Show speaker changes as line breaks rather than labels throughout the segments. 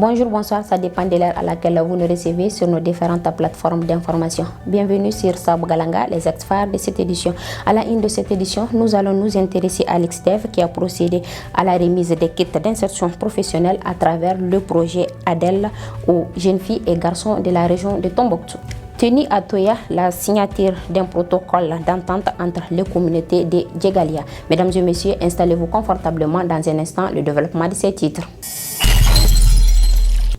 Bonjour, bonsoir, ça dépend de l'heure à laquelle vous nous recevez sur nos différentes plateformes d'information. Bienvenue sur Sabou Galanga, les actes phares de cette édition. À la une de cette édition, nous allons nous intéresser à l'Ixdev qui a procédé à la remise des kits d'insertion professionnelle à travers le projet ADEL aux jeunes filles et garçons de la région de Tombouctou. Tenu à Toya la signature d'un protocole d'entente entre les communautés de Djegalia. Mesdames et messieurs, installez-vous confortablement dans un instant le développement de ces titres.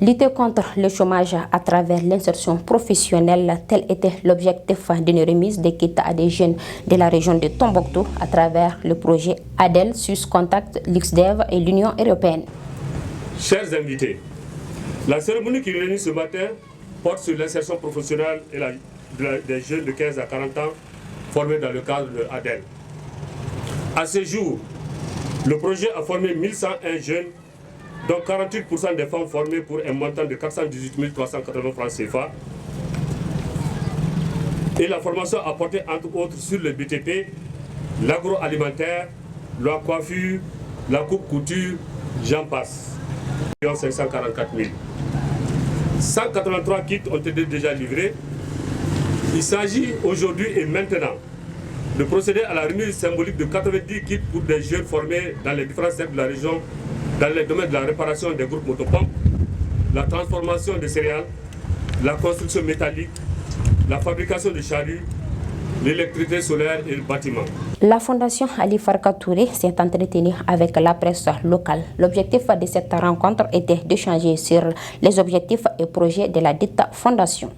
Lutter contre le chômage à travers l'insertion professionnelle, tel était l'objectif d'une remise des kits à des jeunes de la région de Tombouctou à travers le projet ADEL, SUS Contact, l'Ixdev et l'Union européenne.
Chers invités, la cérémonie qui réunit ce matin porte sur l'insertion professionnelle des jeunes de 15 à 40 ans formés dans le cadre de ADEL. À ce jour, le projet a formé 1101 jeunes, dont 48% des femmes formées pour un montant de 418 380 francs CFA. Et la formation a porté entre autres sur le BTP, l'agroalimentaire, la coiffure, la coupe-couture, j'en passe. 544 000. 183 kits ont été déjà livrés. Il s'agit aujourd'hui et maintenant de procéder à la remise symbolique de 90 kits pour des jeunes formés dans les différents secteurs de la région, dans les domaines de la réparation des groupes motopompes, la transformation des céréales, la construction métallique, la fabrication de charrues, l'électricité solaire et le bâtiment.
La Fondation Ali Farka Touré s'est entretenue avec la presse locale. L'objectif de cette rencontre était d'échanger sur les objectifs et projets de la dite fondation.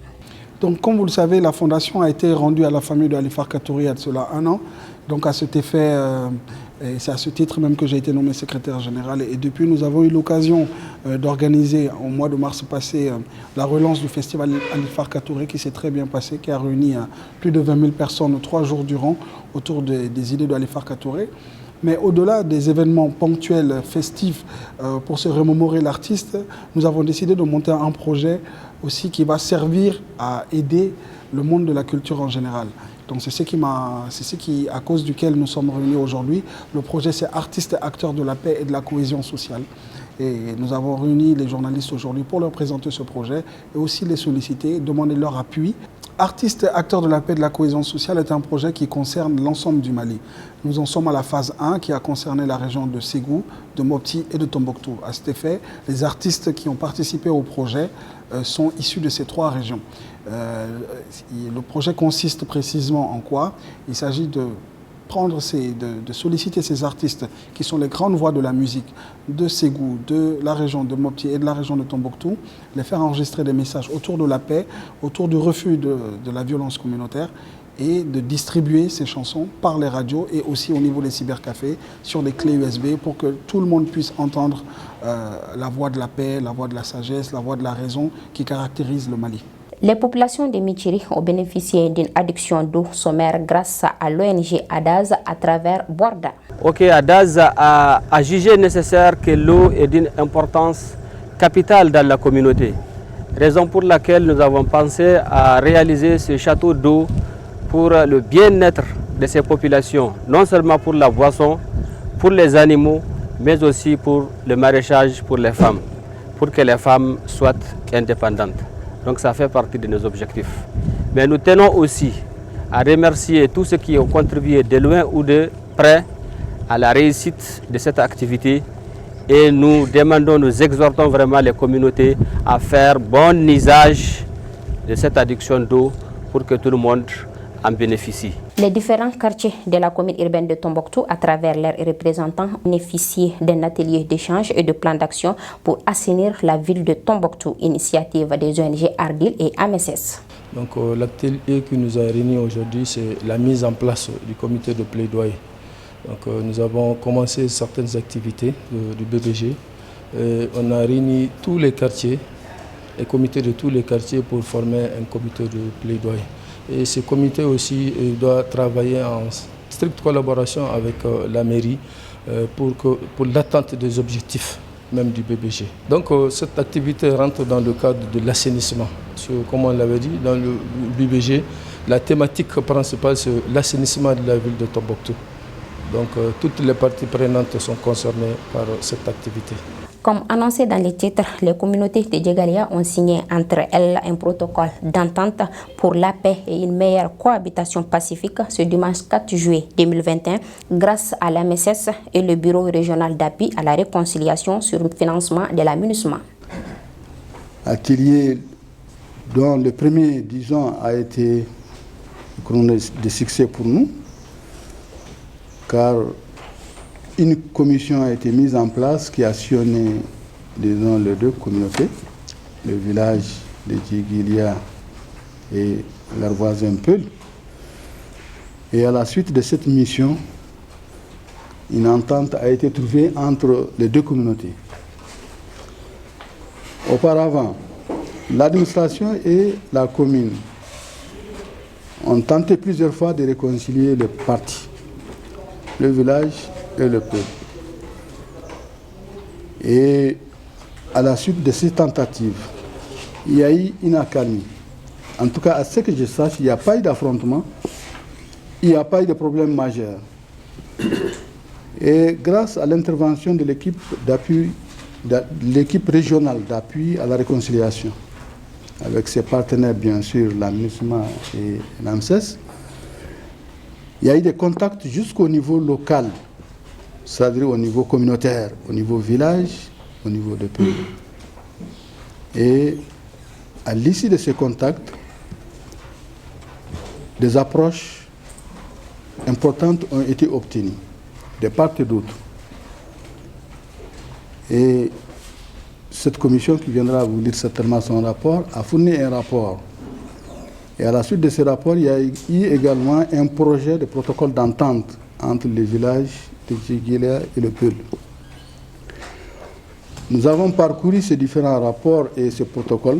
Donc, comme vous le savez, la fondation a été rendue à la famille de Ali Farka Touré il y a de cela 1 an. Donc, à cet effet, et c'est à ce titre même que j'ai été nommé secrétaire général. Et depuis, nous avons eu l'occasion d'organiser au mois de mars passé la relance du festival Ali Farka Touré qui s'est très bien passé, qui a réuni plus de 20 000 personnes 3 jours durant autour des idées de Ali Farka Touré. Mais au-delà des événements ponctuels, festifs, pour se remémorer l'artiste, nous avons décidé de monter un projet aussi qui va servir à aider le monde de la culture en général. Donc c'est ce qui, à cause duquel nous sommes réunis aujourd'hui. Le projet, c'est Artistes et acteurs de la paix et de la cohésion sociale. Et nous avons réuni les journalistes aujourd'hui pour leur présenter ce projet et aussi les solliciter, demander leur appui. Artistes et acteurs de la paix et de la cohésion sociale est un projet qui concerne l'ensemble du Mali. Nous en sommes à la phase 1 qui a concerné la région de Ségou, de Mopti et de Tombouctou. À cet effet, les artistes qui ont participé au projet sont issus de ces 3 régions. Le projet consiste précisément en quoi? Il s'agit de solliciter ces artistes qui sont les grandes voix de la musique de Ségou, de la région de Mopti et de la région de Tombouctou, les faire enregistrer des messages autour de la paix, autour du refus de la violence communautaire et de distribuer ces chansons par les radios et aussi au niveau des cybercafés sur des clés USB pour que tout le monde puisse entendre la voix de la paix, la voix de la sagesse, la voix de la raison qui caractérise le Mali.
Les populations de Michiri ont bénéficié d'une adduction d'eau sommaire grâce à l'ONG ADAZ à travers Borda.
Ok, ADAZ a jugé nécessaire que l'eau est d'une importance capitale dans la communauté. Raison pour laquelle nous avons pensé à réaliser ce château d'eau pour le bien-être de ces populations, non seulement pour la boisson, pour les animaux, mais aussi pour le maraîchage pour les femmes, pour que les femmes soient indépendantes. Donc ça fait partie de nos objectifs. Mais nous tenons aussi à remercier tous ceux qui ont contribué de loin ou de près à la réussite de cette activité. Et nous demandons, nous exhortons vraiment les communautés à faire bon usage de cette adduction d'eau pour que tout le monde en bénéficie.
Les différents quartiers de la commune urbaine de Tombouctou, à travers leurs représentants, bénéficient d'un atelier d'échange et de plan d'action pour assainir la ville de Tombouctou, initiative des ONG Ardil et AMSS.
Donc l'atelier qui nous a réunis aujourd'hui, c'est la mise en place du comité de plaidoyer. Donc nous avons commencé certaines activités du BBG. On a réuni tous les quartiers, les comités de tous les quartiers pour former un comité de plaidoyer. Et ce comité aussi doit travailler en stricte collaboration avec la mairie pour l'atteinte des objectifs même du BBG. Donc cette activité rentre dans le cadre de l'assainissement. Comme on l'avait dit, dans le BBG, la thématique principale c'est l'assainissement de la ville de Tombouctou. Donc toutes les parties prenantes sont concernées par cette activité.
Comme annoncé dans les titres, les communautés de Djegalia ont signé entre elles un protocole d'entente pour la paix et une meilleure cohabitation pacifique ce dimanche 4 juillet 2021 grâce à la MSS et le Bureau régional d'appui à la réconciliation sur le financement de la MINUSMA.
Atelier dont le premier, disons, a été de succès pour nous, car une commission a été mise en place qui a sillonné, disons, les deux communautés, le village de Djegilia et leur voisin Peul. Et à la suite de cette mission, une entente a été trouvée entre les deux communautés. Auparavant, l'administration et la commune ont tenté plusieurs fois de réconcilier les parties, le village et le peuple. Et à la suite de ces tentatives, il y a eu une accalmie. En tout cas, à ce que je sache, il n'y a pas eu d'affrontement, il n'y a pas eu de problème majeur. Et grâce à l'intervention de l'équipe d'appui, de l'équipe régionale d'appui à la réconciliation, avec ses partenaires, bien sûr, la MINUSMA et l'AMSES, il y a eu des contacts jusqu'au niveau local, c'est-à-dire au niveau communautaire, au niveau village, au niveau de pays. Et à l'issue de ces contacts, des approches importantes ont été obtenues, de part et d'autre. Et cette commission qui viendra vous lire certainement son rapport a fourni un rapport. Et à la suite de ce rapport, il y a eu également un projet de protocole d'entente entre les villages de Djegilia et le Peul. Nous avons parcouru ces différents rapports et ce protocole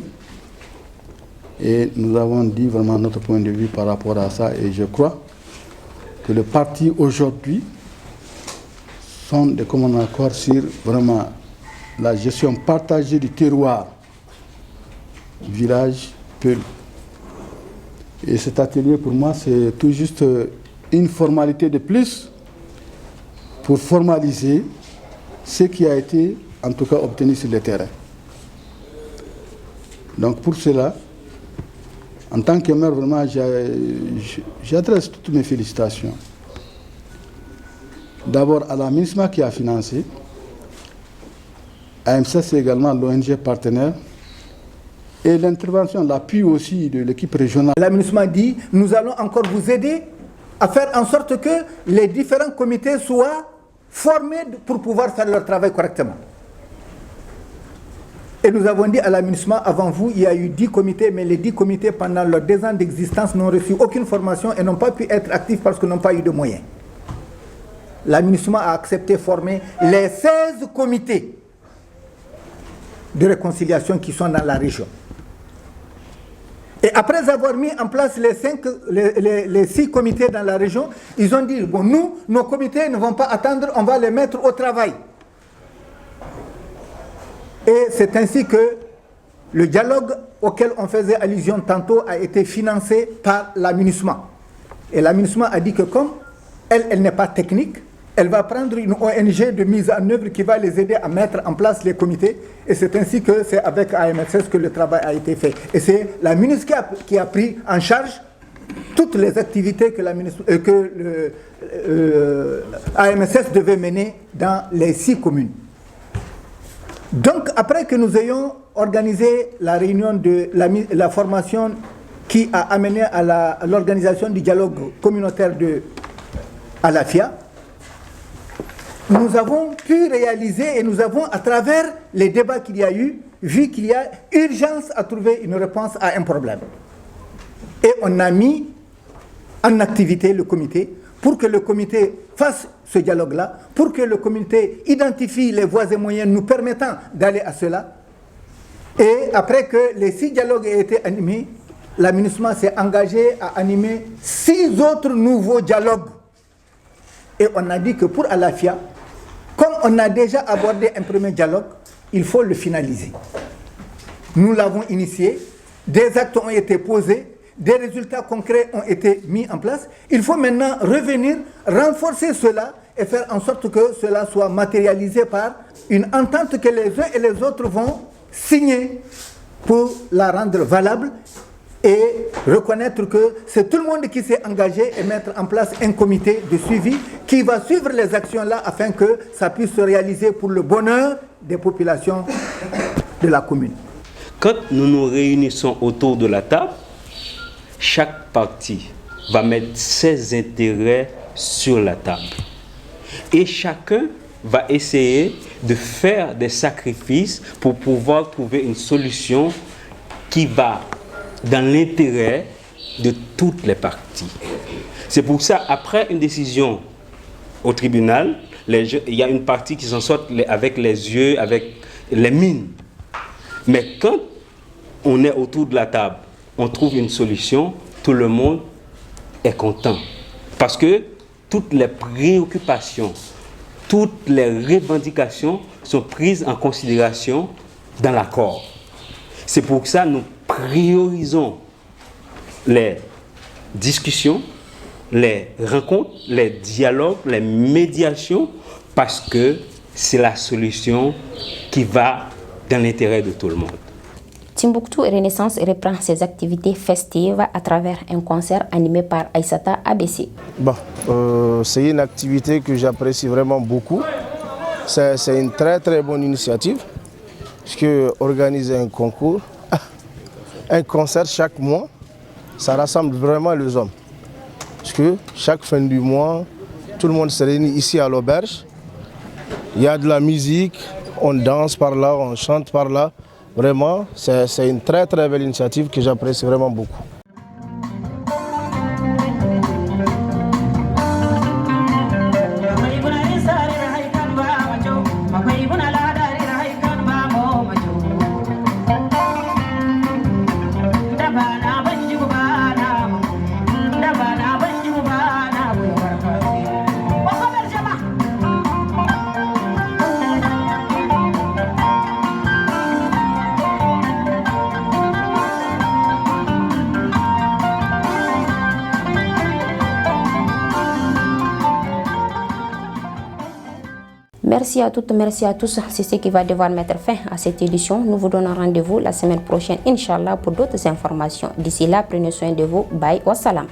et nous avons dit vraiment notre point de vue par rapport à ça, et je crois que les partis aujourd'hui sont de commun accord sur vraiment la gestion partagée du terroir, village, Peul. Et cet atelier, pour moi, c'est tout juste une formalité de plus pour formaliser ce qui a été, en tout cas, obtenu sur le terrain. Donc, pour cela, en tant que maire, vraiment, j'adresse toutes mes félicitations. D'abord à la MINUSMA qui a financé, à AMSES également, l'ONG partenaire, et l'intervention, l'appui aussi de l'équipe régionale.
La MINUSMA dit, nous allons encore vous aider à faire en sorte que les différents comités soient formés pour pouvoir faire leur travail correctement. Et nous avons dit à la MINUSMA, avant vous, il y a eu 10 comités, mais les 10 comités, pendant leurs 2 ans d'existence, n'ont reçu aucune formation et n'ont pas pu être actifs parce qu'ils n'ont pas eu de moyens. La MINUSMA a accepté de former les 16 comités de réconciliation qui sont dans la région. Et après avoir mis en place les 6 comités dans la région, ils ont dit, bon, nous, nos comités ne vont pas attendre, on va les mettre au travail. Et c'est ainsi que le dialogue auquel on faisait allusion tantôt a été financé par la MINUSMA. Et la MINUSMA a dit que comme elle n'est pas technique, elle va prendre une ONG de mise en œuvre qui va les aider à mettre en place les comités. Et c'est ainsi que c'est avec AMSS que le travail a été fait. Et c'est la MINUSCA qui a pris en charge toutes les activités que AMSS devait mener dans les 6 communes. Donc, après que nous ayons organisé la réunion de la formation qui a amené à l'organisation du dialogue communautaire à la FIA, nous avons pu réaliser et nous avons, à travers les débats qu'il y a eu, vu qu'il y a urgence à trouver une réponse à un problème. Et on a mis en activité le comité pour que le comité fasse ce dialogue-là, pour que le comité identifie les voies et moyens nous permettant d'aller à cela. Et après que les 6 dialogues aient été animés, la MINUSMA s'est engagée à animer 6 autres nouveaux dialogues. Et on a dit que pour Alafia, comme on a déjà abordé un premier dialogue, il faut le finaliser. Nous l'avons initié, des actes ont été posés, des résultats concrets ont été mis en place. Il faut maintenant revenir, renforcer cela et faire en sorte que cela soit matérialisé par une entente que les uns et les autres vont signer pour la rendre valable et reconnaître que c'est tout le monde qui s'est engagé et mettre en place un comité de suivi qui va suivre les actions-là afin que ça puisse se réaliser pour le bonheur des populations de la commune.
Quand nous nous réunissons autour de la table, chaque parti va mettre ses intérêts sur la table. Et chacun va essayer de faire des sacrifices pour pouvoir trouver une solution qui va dans l'intérêt de toutes les parties. C'est pour ça, après une décision au tribunal, il y a une partie qui s'en sort avec les yeux, avec les mines. Mais quand on est autour de la table, on trouve une solution, tout le monde est content. Parce que toutes les préoccupations, toutes les revendications sont prises en considération dans l'accord. C'est pour ça que nous priorisons les discussions, les rencontres, les dialogues, les médiations, parce que c'est la solution qui va dans l'intérêt de tout le monde.
Timbuktu Renaissance reprend ses activités festives à travers un concert animé par Aïssata ABC.
C'est une activité que j'apprécie vraiment beaucoup. C'est une très très bonne initiative. Parce que organiser un concours, un concert chaque mois, ça rassemble vraiment les hommes. Parce que chaque fin du mois, tout le monde se réunit ici à l'auberge. Il y a de la musique, on danse par là, on chante par là. Vraiment, c'est une très très belle initiative que j'apprécie vraiment beaucoup.
Merci à toutes, merci à tous. C'est ce qui va devoir mettre fin à cette édition. Nous vous donnons rendez-vous la semaine prochaine, Inch'Allah, pour d'autres informations. D'ici là, prenez soin de vous. Bye, wassalam.